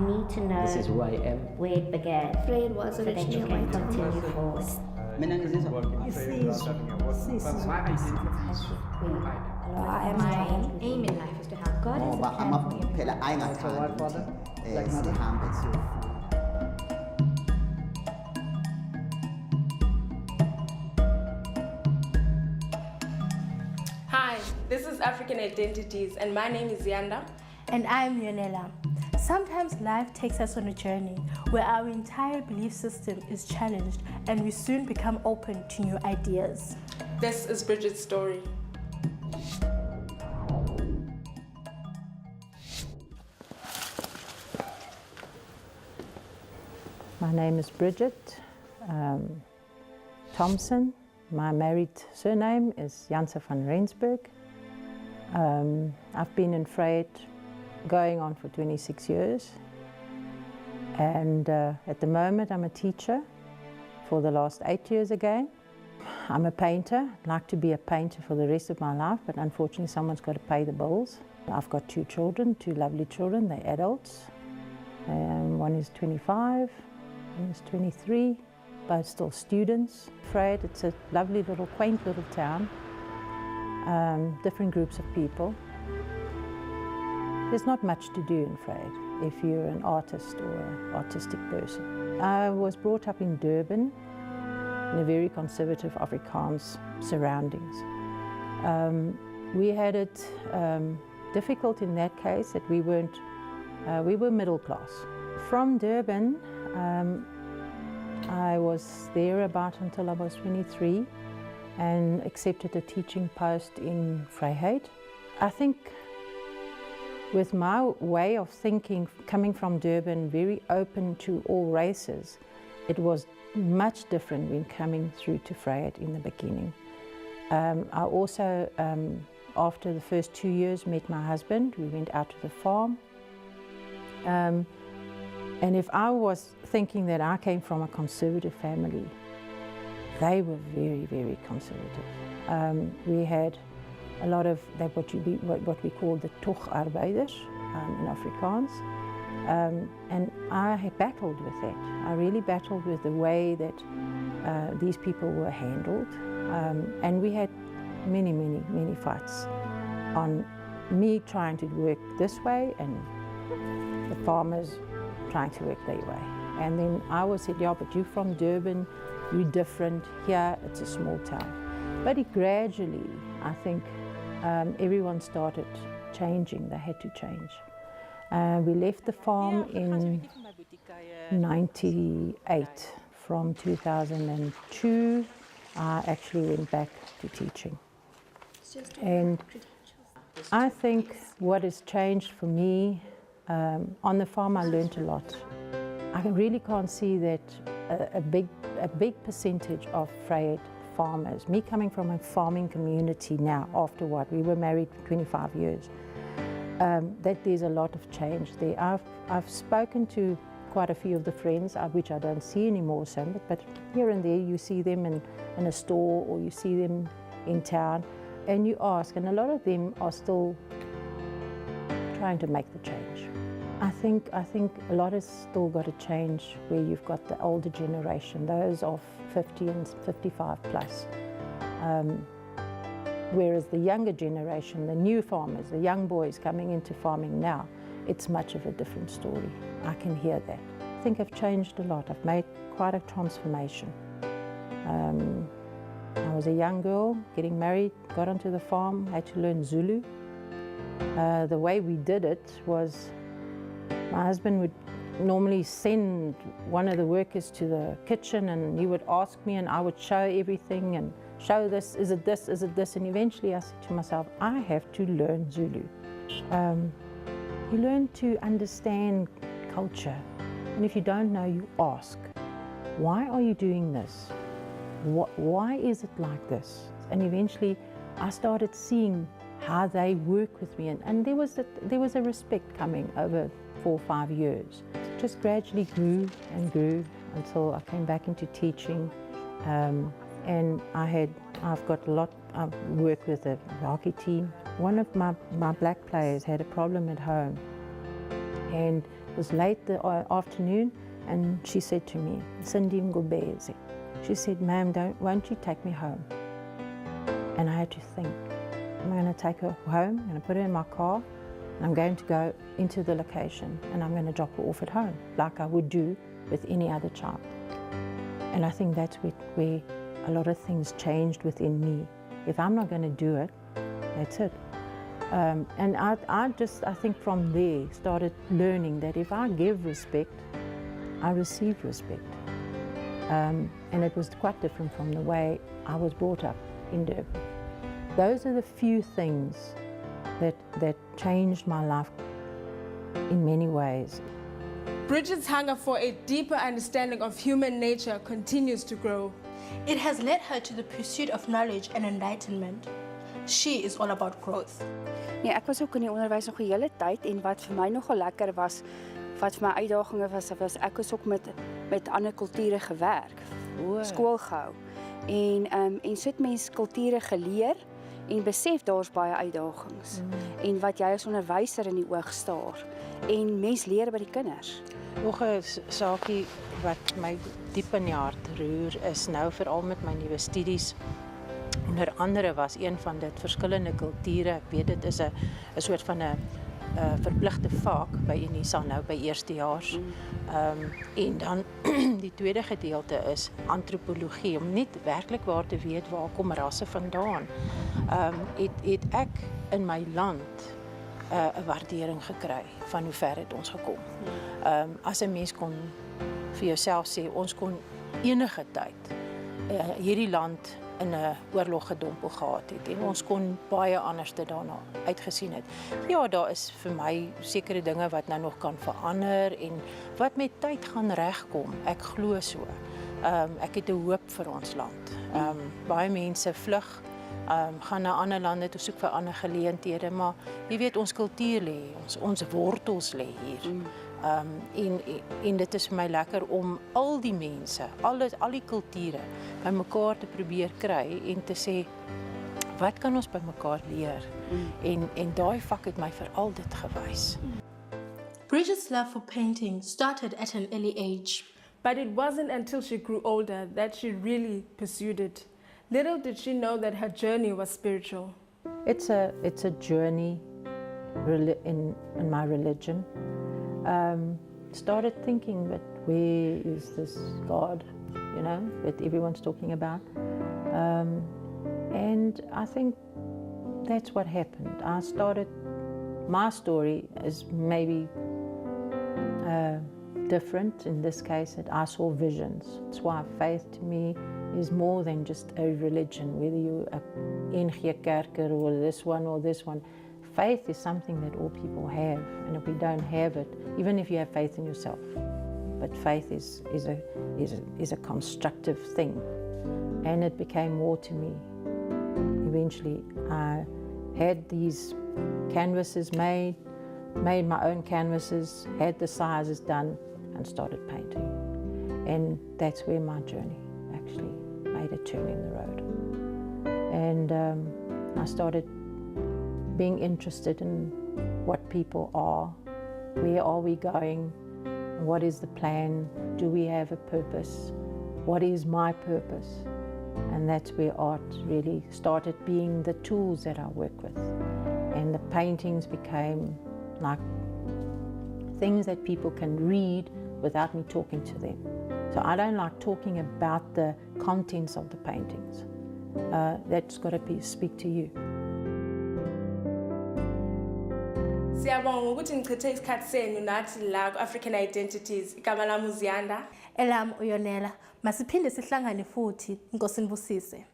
You need to know this is who I am. where it began, Vryheid was so that you originally a can white town. continue forward. My identity is My aim in life is to have God as a plan for everyone. Hi, this is African Identities, and my name is Yanda. And I'm Yonela. Sometimes life takes us on a journey where our entire belief system is challenged and we soon become open to new ideas. This is Brigitte's story. My name is Brigitte Thompson. My married surname is Janse van Rensburg. I've been in Vryheid going on for 26 years. And at the moment I'm a teacher for the last 8 years again. I'm a painter. I'd like to be a painter for the rest of my life, but unfortunately someone's got to pay the bills. I've got 2 children, 2 lovely children, they're adults. One is 25, one is 23, both still students. Vryheid, it's a lovely little, quaint little town. Different groups of people. There's not much to do in Vryheid if you're an artist or an artistic person. I was brought up in Durban in a very conservative Afrikaans surroundings. We had it difficult in that case that we were middle class. From Durban, I was there about until I was 23 and accepted a teaching post in Vryheid. I think with my way of thinking, coming from Durban, very open to all races, it was much different when coming through to Vryheid in the beginning. I also, after the first 2 years, met my husband. We went out to the farm. And if I was thinking that I came from a conservative family, they were very, very conservative. We had a lot of what we call the toch-arbeiders in Afrikaans. And I had battled with that. I really battled with the way that these people were handled. And we had many, many, many fights on me trying to work this way and the farmers trying to work their way. And then I always said, yeah, but you're from Durban, you're different. Here, it's a small town. But gradually, I think, everyone started changing. They had to change. We left the farm in 98. From 2002, I actually went back to teaching. And I think what has changed for me, on the farm I learned a lot. I really can't see that a big percentage of Vryheid farmers, me coming from a farming community now, after what, we were married for 25 years, that there's a lot of change there. I've spoken to quite a few of the friends, which I don't see anymore, but here and there you see them in a store or you see them in town, and you ask, and a lot of them are still trying to make the change. I think a lot has still got to change where you've got the older generation, those of 50 and 55 plus. Whereas the younger generation, the new farmers, the young boys coming into farming now, it's much of a different story. I can hear that. I think I've changed a lot. I've made quite a transformation. I was a young girl, getting married, got onto the farm, had to learn Zulu. The way we did it was, my husband would normally send one of the workers to the kitchen and he would ask me and I would show everything and show this, is it this, is it this? And eventually I said to myself, I have to learn Zulu. You learn to understand culture. And if you don't know, you ask, why are you doing this? Why is it like this? And eventually I started seeing how they work with me. And there was a respect coming over 4 or 5 years. It just gradually grew and grew until I came back into teaching. And I've worked with a hockey team. One of my black players had a problem at home and It was late the afternoon, and she said to me, Cindy Ngobeze, she said, ma'am, won't you take me home? And I had to think, I'm going to take her home, I'm going to put her in my car, and I'm going to go into the location, and I'm going to drop her off at home, like I would do with any other child. And I think that's where a lot of things changed within me. If I'm not going to do it, that's it. And I think from there started learning that if I give respect, I receive respect. And it was quite different from the way I was brought up in Durban. Those are the few things that changed my life in many ways. Brigitte's hunger for a deeper understanding of human nature continues to grow. It has led her to the pursuit of knowledge and enlightenment. She is all about growth. Nee, ek was ook in die onderwys nog 'n hele tyd en wat vir my nogal lekker was, wat vir my uitdagings was ek was ook met ander kulture gewerk, skool gehou. En sit mens kulture geleer en besef daar's baie uitdagings. En wat jy as onderwyser in die oog staar en mens leer by die kinders. Nog 'n saakie wat my diep in die hart roer is nou veral met my nuwe studies. Onder andere was een van dit verskillende kulture. Ek weet dit is 'n soort van 'n verpligte vak by Unisa nou by eerstejaars. En dan die tweede gedeelte is antropologie, om net werklik waar te weet waar kom rasse vandaan. Het ek in my land 'n waardering gekry van hoe ver het ons gekom. As 'n mens kon vir jouself sê ons kon enige tyd hierdie land in 'n oorlog gedompel gehad het en ons kon baie anders daarna uitgesien het. Ja, daar is vir my sekere dinge wat nou nog kan verander en wat met tyd gaan regkom. Ek glo so. Ek het 'n hoop vir ons land. Baie mense vlug, gaan na ander lande toe soek vir ander geleenthede, maar jy weet ons kultuur lê, ons wortels lê hier. En dit is vir my lekker om al die mense, al die kulture by mekaar te probeer kry en te sê, wat kan ons by mekaar leer? En daai vak het my veral dit gewys. Brigitte's love for painting started at an early age. But it wasn't until she grew older that she really pursued it. Little did she know that her journey was spiritual. It's a journey in my religion. Started thinking, but where is this God, that everyone's talking about? And I think that's what happened. My story is maybe different in this case, that I saw visions. That's why faith to me is more than just a religion, whether you're a NG Kerker or this one. Faith is something that all people have, and if we don't have it, even if you have faith in yourself, but faith is a constructive thing, and it became more to me. Eventually, I had these canvases made my own canvases, had the sizes done, and started painting, and that's where my journey actually made a turn in the road, and I started being interested in what people are, where are we going, what is the plan, do we have a purpose, what is my purpose? And that's where art really started being the tools that I work with. And the paintings became like things that people can read without me talking to them. So I don't like talking about the contents of the paintings. That's got to speak to you. Siyabonga ukuthi ngichithe isikhathi senu nathi la African Identities. Igama lami uZiyanda. Elami uYonela. Masiphinde sihlangane futhi. Inkosi nibusise.